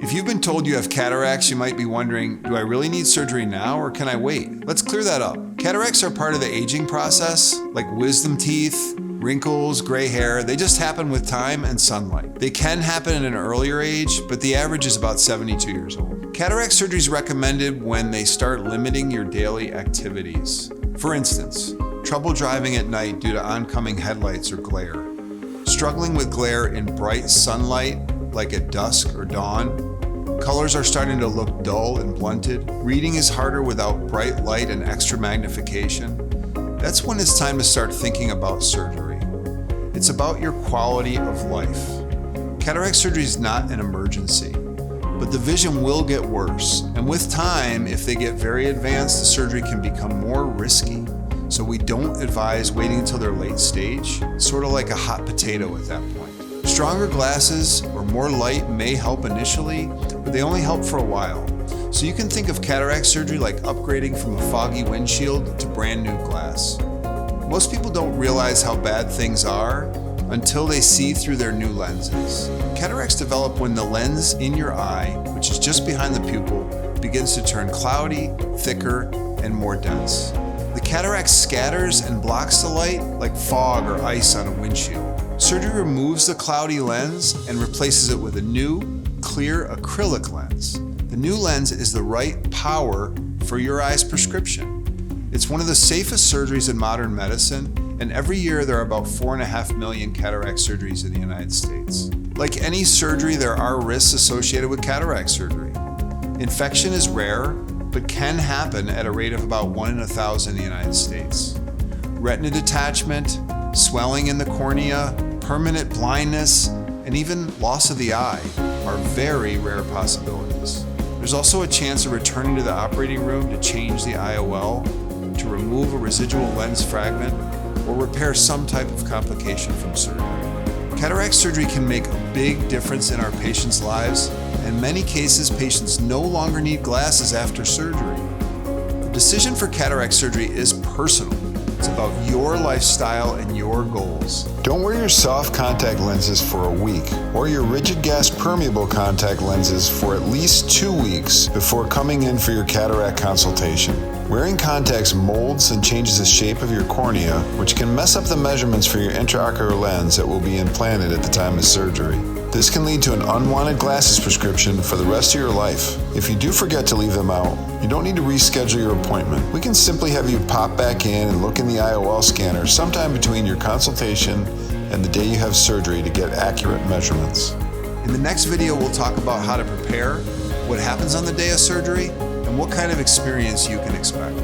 If you've been told you have cataracts, you might be wondering, do I really need surgery now or can I wait? Let's clear that up. Cataracts are part of the aging process, like wisdom teeth, wrinkles, gray hair. They just happen with time and sunlight. They can happen at an earlier age, but the average is about 72 years old. Cataract surgery is recommended when they start limiting your daily activities. For instance, trouble driving at night due to oncoming headlights or glare, struggling with glare in bright sunlight like at dusk or dawn, colors are starting to look dull and blunted, reading is harder without bright light and extra magnification. That's when it's time to start thinking about surgery. It's about your quality of life. Cataract surgery is not an emergency, but the vision will get worse. And with time, if they get very advanced, the surgery can become more risky. So we don't advise waiting until they're late stage, sort of like a hot potato at that point. Stronger glasses or more light may help initially, but they only help for a while. So you can think of cataract surgery like upgrading from a foggy windshield to brand new glass. Most people don't realize how bad things are until they see through their new lenses. Cataracts develop when the lens in your eye, which is just behind the pupil, begins to turn cloudy, thicker, and more dense. The cataract scatters and blocks the light like fog or ice on a windshield. Surgery removes the cloudy lens and replaces it with a new, clear acrylic lens. The new lens is the right power for your eye's prescription. It's one of the safest surgeries in modern medicine, and every year there are about 4.5 million cataract surgeries in the United States. Like any surgery, there are risks associated with cataract surgery. Infection is rare, but can happen at a rate of about 1 in 1,000 in the United States. Retina detachment, swelling in the cornea, permanent blindness, and even loss of the eye are very rare possibilities. There's also a chance of returning to the operating room to change the IOL, to remove a residual lens fragment, or repair some type of complication from surgery. Cataract surgery can make a big difference in our patients' lives. In many cases, patients no longer need glasses after surgery. The decision for cataract surgery is personal. It's about your lifestyle and your goals. Don't wear your soft contact lenses for a week or your rigid gas permeable contact lenses for at least 2 weeks before coming in for your cataract consultation. Wearing contacts molds and changes the shape of your cornea, which can mess up the measurements for your intraocular lens that will be implanted at the time of surgery. This can lead to an unwanted glasses prescription for the rest of your life. If you do forget to leave them out, you don't need to reschedule your appointment. We can simply have you pop back in and look in the IOL scanner sometime between your consultation and the day you have surgery to get accurate measurements. In the next video, we'll talk about how to prepare, what happens on the day of surgery, and what kind of experience you can expect.